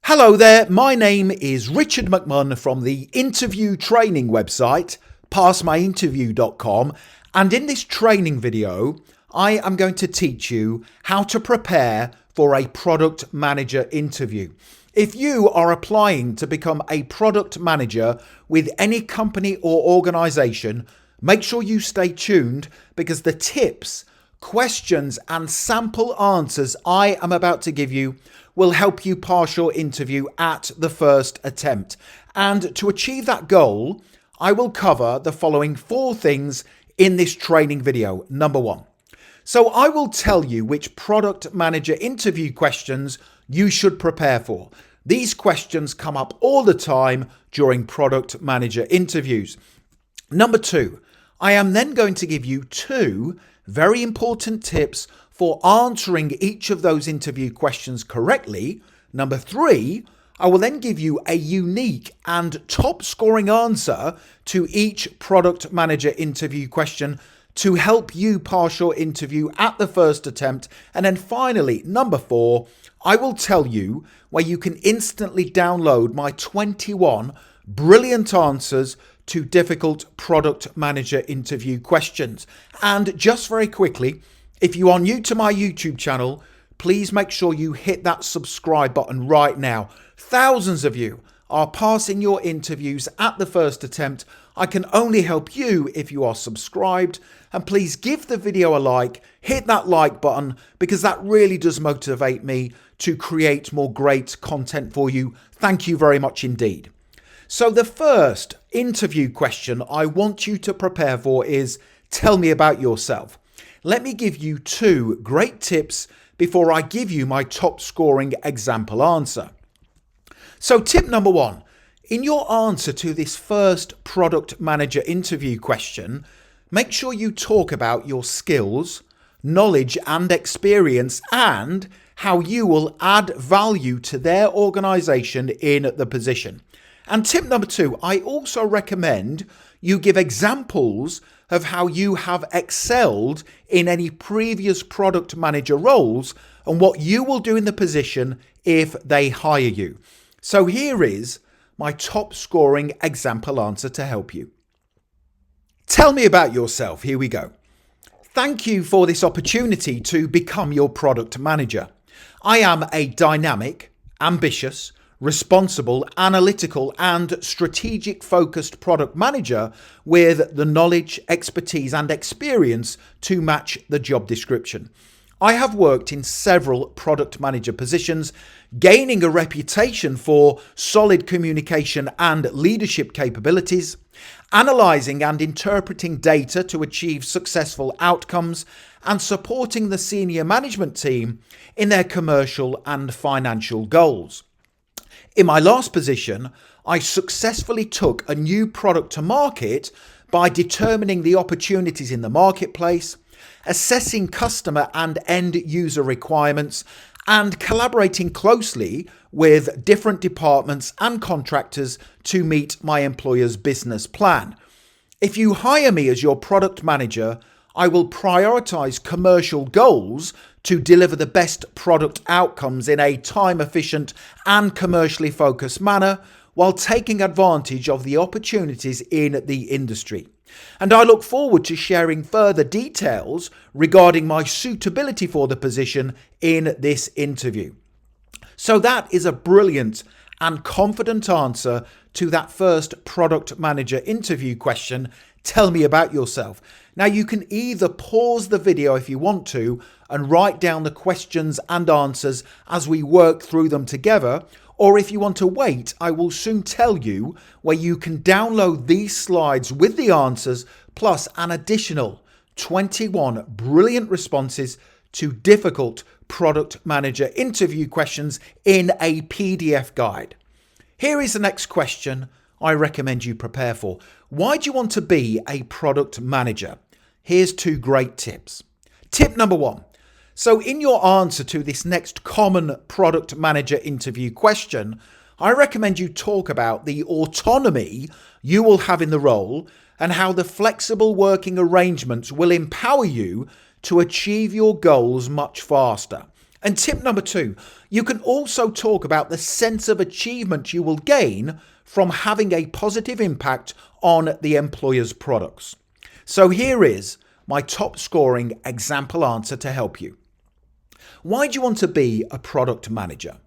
Hello there, my name is Richard McMunn from the interview training website, passmyinterview.com, and in this training video, I am going to teach you how to prepare for a product manager interview. If you are applying to become a product manager with any company or organization, make sure you stay tuned because the tips, questions and sample answers I am about to give you will help you pass your interview at the first attempt. And to achieve that goal, I will cover the following 4 things in this training video. Number 1. So I will tell you which product manager interview questions you should prepare for. These questions come up all the time during product manager interviews. Number 2, I am then going to give you 2 very important tips for answering each of those interview questions correctly. Number 3, I will then give you a unique and top scoring answer to each product manager interview question to help you pass your interview at the first attempt. And then finally, number 4, I will tell you where you can instantly download my 21 brilliant answers to difficult product manager interview questions. And just very quickly, if you are new to my YouTube channel, please make sure you hit that subscribe button right now. Thousands of you are passing your interviews at the first attempt. I can only help you if you are subscribed. And please give the video a like, hit that like button because that really does motivate me to create more great content for you. Thank you very much indeed. So the first interview question I want you to prepare for is, tell me about yourself. Let me give you 2 great tips before I give you my top scoring example answer. So tip number 1, in your answer to this first product manager interview question, make sure you talk about your skills, knowledge and experience and how you will add value to their organization in the position. And tip number 2, I also recommend you give examples of how you have excelled in any previous product manager roles and what you will do in the position if they hire you. So here is my top scoring example answer to help you. Tell me about yourself. Here we go. Thank you for this opportunity to become your product manager. I am a dynamic, ambitious, responsible, analytical and strategic focused product manager with the knowledge, expertise and experience to match the job description. I have worked in several product manager positions, gaining a reputation for solid communication and leadership capabilities, analysing and interpreting data to achieve successful outcomes, and supporting the senior management team in their commercial and financial goals. In my last position, I successfully took a new product to market by determining the opportunities in the marketplace, assessing customer and end user requirements, and collaborating closely with different departments and contractors to meet my employer's business plan. If you hire me as your product manager, I will prioritize commercial goals to deliver the best product outcomes in a time-efficient and commercially focused manner while taking advantage of the opportunities in the industry. And I look forward to sharing further details regarding my suitability for the position in this interview. So that is a brilliant and confident answer to that first product manager interview question. Tell me about yourself. Now you can either pause the video if you want to and write down the questions and answers as we work through them together, or if you want to wait, I will soon tell you where you can download these slides with the answers plus an additional 21 brilliant responses to difficult product manager interview questions in a PDF guide. Here is the next question I recommend you prepare for. Why do you want to be a product manager? Here's 2 great tips. Tip number 1. So in your answer to this next common product manager interview question, I recommend you talk about the autonomy you will have in the role and how the flexible working arrangements will empower you to achieve your goals much faster. And tip number 2, you can also talk about the sense of achievement you will gain from having a positive impact on the employer's products. So here is my top scoring example answer to help you. Why do you want to be a product manager?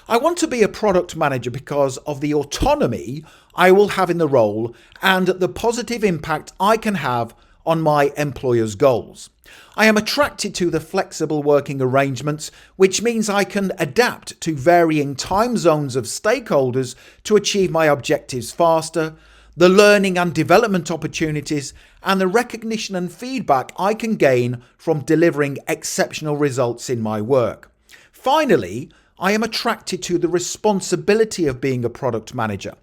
I want to be a product manager because of the autonomy I will have in the role and the positive impact I can have on my employer's goals. I am attracted to the flexible working arrangements, which means I can adapt to varying time zones of stakeholders to achieve my objectives faster, the learning and development opportunities, and the recognition and feedback I can gain from delivering exceptional results in my work. Finally, I am attracted to the responsibility of being a product manager.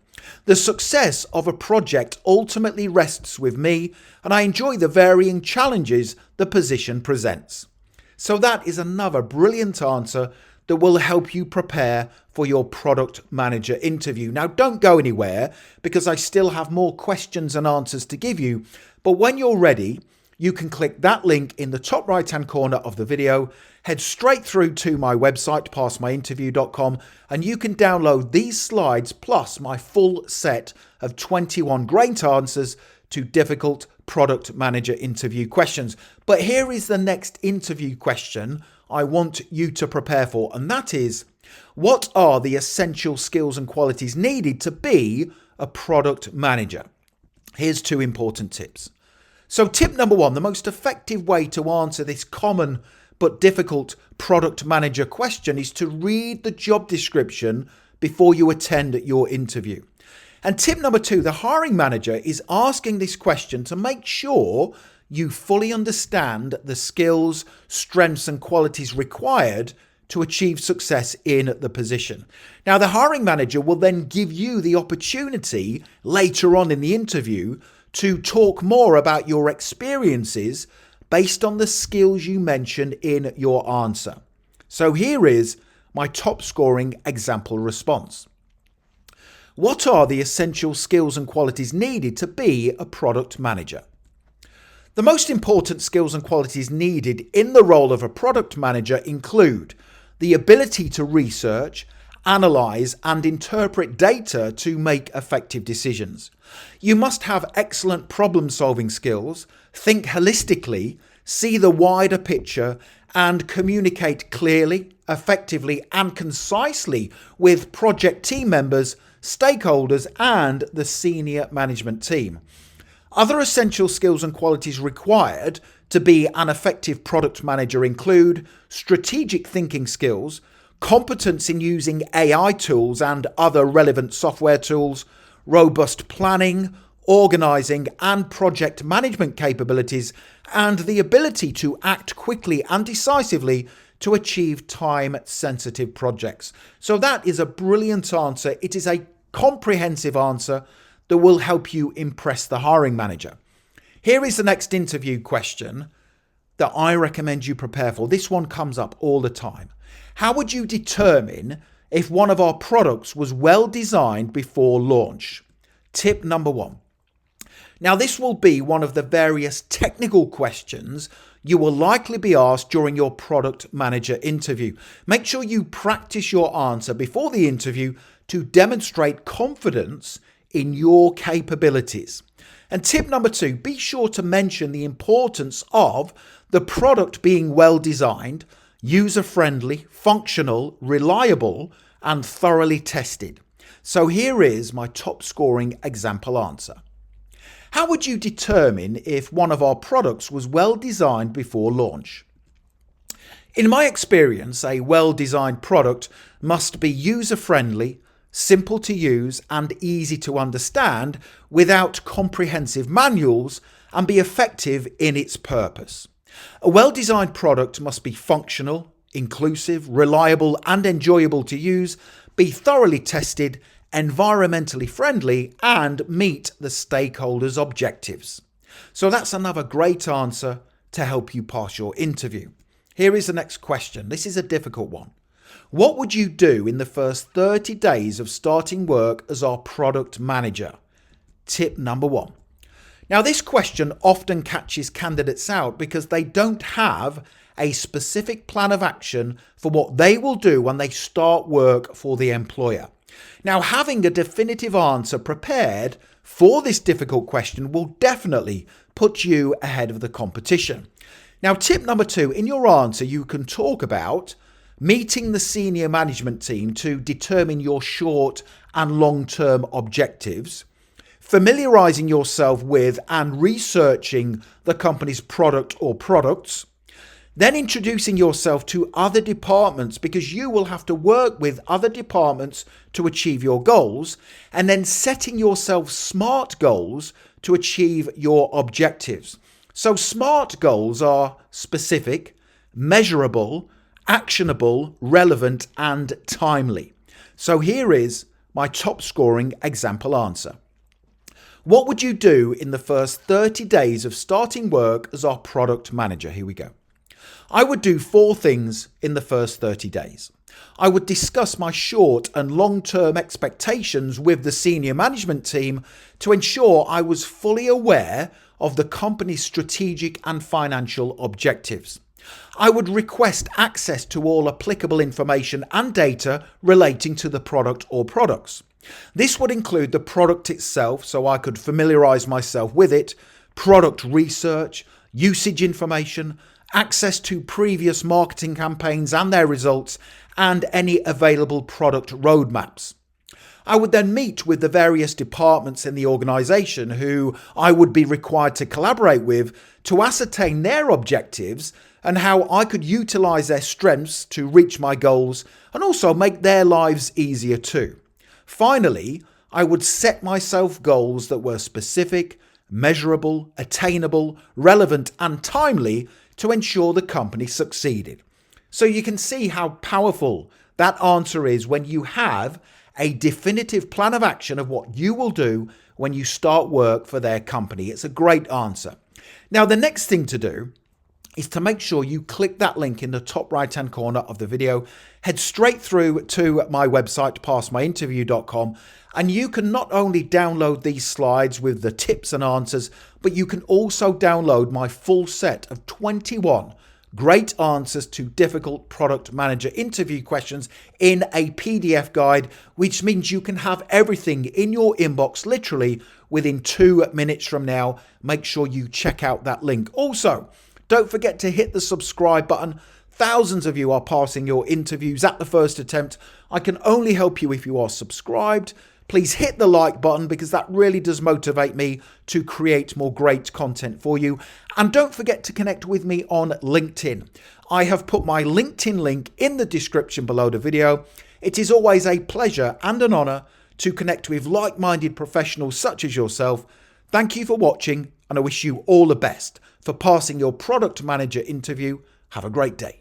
The success of a project ultimately rests with me, and I enjoy the varying challenges the position presents. So that is another brilliant answer that will help you prepare for your product manager interview. Now, don't go anywhere because I still have more questions and answers to give you, but when you're ready, you can click that link in the top right-hand corner of the video, head straight through to my website, passmyinterview.com, and you can download these slides plus my full set of 21 great answers to difficult product manager interview questions. But here is the next interview question I want you to prepare for, and that is, what are the essential skills and qualities needed to be a product manager? Here's 2 important tips. So tip number 1, the most effective way to answer this common but difficult product manager question is to read the job description before you attend your interview. And tip number 2, the hiring manager is asking this question to make sure you fully understand the skills, strengths and qualities required to achieve success in the position. Now, the hiring manager will then give you the opportunity later on in the interview to talk more about your experiences based on the skills you mentioned in your answer. So here is my top scoring example response. What are the essential skills and qualities needed to be a product manager? The most important skills and qualities needed in the role of a product manager include the ability to research, analyze and interpret data to make effective decisions. You must have excellent problem-solving skills, think holistically, see the wider picture, and communicate clearly, effectively, and concisely with project team members, stakeholders, and the senior management team. Other essential skills and qualities required to be an effective product manager include strategic thinking skills, competence in using AI tools and other relevant software tools, robust planning, organizing and project management capabilities, and the ability to act quickly and decisively to achieve time-sensitive projects. So that is a brilliant answer. It is a comprehensive answer that will help you impress the hiring manager. Here is the next interview question that I recommend you prepare for. This one comes up all the time. How would you determine if one of our products was well designed before launch? Tip number 1. Now, this will be one of the various technical questions you will likely be asked during your product manager interview. Make sure you practice your answer before the interview to demonstrate confidence in your capabilities. And tip number 2, be sure to mention the importance of the product being well designed, user-friendly, functional, reliable, and thoroughly tested. So here is my top scoring example answer. How would you determine if one of our products was well designed before launch? In my experience, a well-designed product must be user-friendly, simple to use and easy to understand without comprehensive manuals, and be effective in its purpose. A well-designed product must be functional, inclusive, reliable and enjoyable to use, be thoroughly tested, environmentally friendly, and meet the stakeholders' objectives. So that's another great answer to help you pass your interview. Here is the next question. This is a difficult one. What would you do in the first 30 days of starting work as our product manager? Tip number 1. Now, this question often catches candidates out because they don't have a specific plan of action for what they will do when they start work for the employer. Now, having a definitive answer prepared for this difficult question will definitely put you ahead of the competition. Now, tip number 2, in your answer, you can talk about meeting the senior management team to determine your short and long-term objectives, familiarizing yourself with and researching the company's product or products, then introducing yourself to other departments because you will have to work with other departments to achieve your goals, and then setting yourself SMART goals to achieve your objectives. So SMART goals are specific, measurable, actionable, relevant, and timely. So here is my top scoring example answer. What would you do in the first 30 days of starting work as our product manager? Here we go. I would do 4 things in the first 30 days. I would discuss my short and long-term expectations with the senior management team to ensure I was fully aware of the company's strategic and financial objectives. I would request access to all applicable information and data relating to the product or products. This would include the product itself, so I could familiarize myself with it, product research, usage information, access to previous marketing campaigns and their results, and any available product roadmaps. I would then meet with the various departments in the organization who I would be required to collaborate with to ascertain their objectives and how I could utilize their strengths to reach my goals and also make their lives easier too. Finally, I would set myself goals that were specific, measurable, attainable, relevant, and timely to ensure the company succeeded. So you can see how powerful that answer is when you have a definitive plan of action of what you will do when you start work for their company. It's a great answer. Now, the next thing to do is to make sure you click that link in the top right hand corner of the video, head straight through to my website, passmyinterview.com, and you can not only download these slides with the tips and answers, but you can also download my full set of 21 great answers to difficult product manager interview questions in a PDF guide, which means you can have everything in your inbox literally within 2 minutes from now. Make sure you check out that link. Also, don't forget to hit the subscribe button. Thousands of you are passing your interviews at the first attempt. I can only help you if you are subscribed. Please hit the like button because that really does motivate me to create more great content for you. And don't forget to connect with me on LinkedIn. I have put my LinkedIn link in the description below the video. It is always a pleasure and an honor to connect with like-minded professionals such as yourself. Thank you for watching, and I wish you all the best for passing your product manager interview. Have a great day.